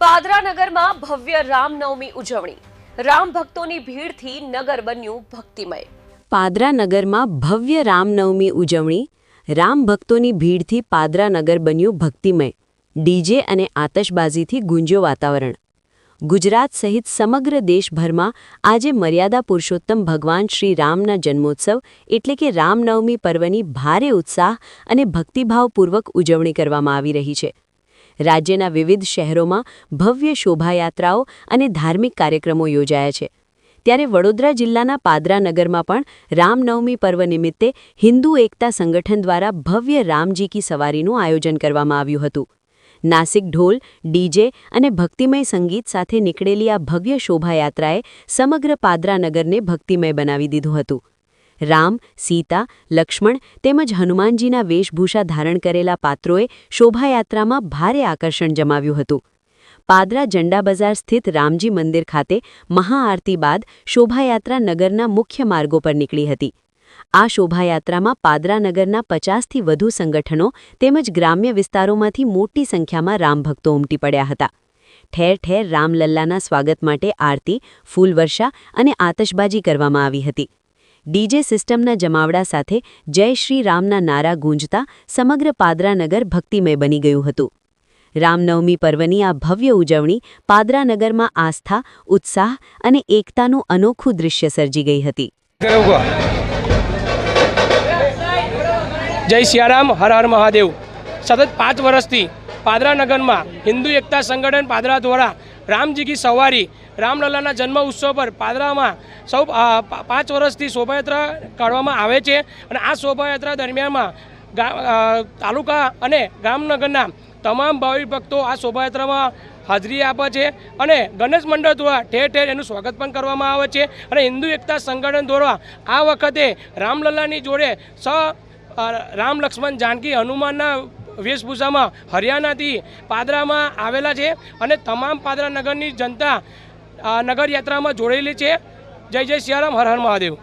પાદરા નગરમાં ભવ્ય રામનવમી ઉજવણી, રામ ભક્તોની ભીડથી નગર બન્યું ભક્તિમય। પાદરા નગરમાં ભવ્ય રામનવમી ઉજવણી, રામ ભક્તોની ભીડથી પાદરા નગર બન્યું ભક્તિમય। ડીજે અને આતશબાજીથી ગુંજ્યો વાતાવરણ। ગુજરાત સહિત સમગ્ર દેશભરમાં આજે મર્યાદા પુરુષોત્તમ ભગવાન શ્રી રામના જન્મોત્સવ એટલે કે રામનવમી પર્વની ભારે ઉત્સાહ અને ભક્તિભાવપૂર્વક ઉજવણી કરવામાં આવી રહી છે। રાજ્યના વિવિધ શહેરોમાં ભવ્ય શોભાયાત્રાઓ અને ધાર્મિક કાર્યક્રમો યોજાયા છે। ત્યારે વડોદરા જિલ્લાના પાદરા નગરમાં પણ રામનવમી પર્વ નિમિત્તે હિન્દુ એકતા સંગઠન દ્વારા ભવ્ય રામજી કી સવારીનું આયોજન કરવામાં આવ્યું હતું। નાસિક ઢોલ, ડીજે અને ભક્તિમય સંગીત સાથે નીકળેલી આ ભવ્ય શોભાયાત્રાએ સમગ્ર પાદરા નગરને ભક્તિમય બનાવી દીધું હતું। રામ, સીતા, લક્ષ્મણ તેમજ હનુમાનજીના વેશભૂષા ધારણ કરેલા પાત્રોએ શોભાયાત્રામાં ભારે આકર્ષણ જમાવ્યું હતું। પાદરા જંડા બજાર સ્થિત રામજી મંદિર ખાતે મહાઆરતી બાદ શોભાયાત્રા નગરના મુખ્ય માર્ગો પર નીકળી હતી। આ શોભાયાત્રામાં પાદરા નગરના 50થી વધુ સંગઠનો તેમજ ગ્રામ્ય વિસ્તારોમાંથી મોટી સંખ્યામાં રામભક્તો ઉમટી પડ્યા હતા। ઠેર ઠેર રામલલ્લાના સ્વાગત માટે આરતી, ફૂલવર્ષા અને આતશબાજી કરવામાં આવી હતી। ડીજે સિસ્ટમના જમાવડા સાથે જય શ્રી રામના નારા ગૂંજતા સમગ્ર પાદરા નગર ભક્તિમય બની ગયું હતું। રામનવમી પર્વની આ ભવ્ય ઉજવણી પાદરા નગરમાં આસ્થા, ઉત્સાહ અને એકતાનું અનોખું દૃશ્ય સર્જી ગઈ હતી। જય સિયારામ, હર હર મહાદેવ। સતત 5 વર્ષથી પાદરા નગરમાં હિન્દુ એકતા સંગઠન પાદરા દ્વારા રામજી કી સવારી રામલલ્લાના જન્મ ઉત્સવ પર પાદરામાં સૌ 5 વર્ષથી શોભાયાત્રા કાઢવામાં આવે છે અને આ શોભાયાત્રા દરમિયાનમાં તાલુકા અને ગામનગરના તમામ ભાવિક ભક્તો આ શોભાયાત્રામાં હાજરી આપે છે અને ગણેશ મંડળ દ્વારા ઠેર ઠેર એનું સ્વાગત પણ કરવામાં આવે છે અને હિન્દુ એકતા સંગઠન દ્વારા આ વખતે રામલલ્લાની જોડે રામ, લક્ષ્મણ, જાનકી, હનુમાનના વેશભૂષામાં હરિયાણાથી પાદરામાં આવેલા છે અને તમામ પાદરા નગરની જનતા નગર યાત્રામાં જોડેલી છે। જય જય સિયારામ, હર હર મહાદેવ।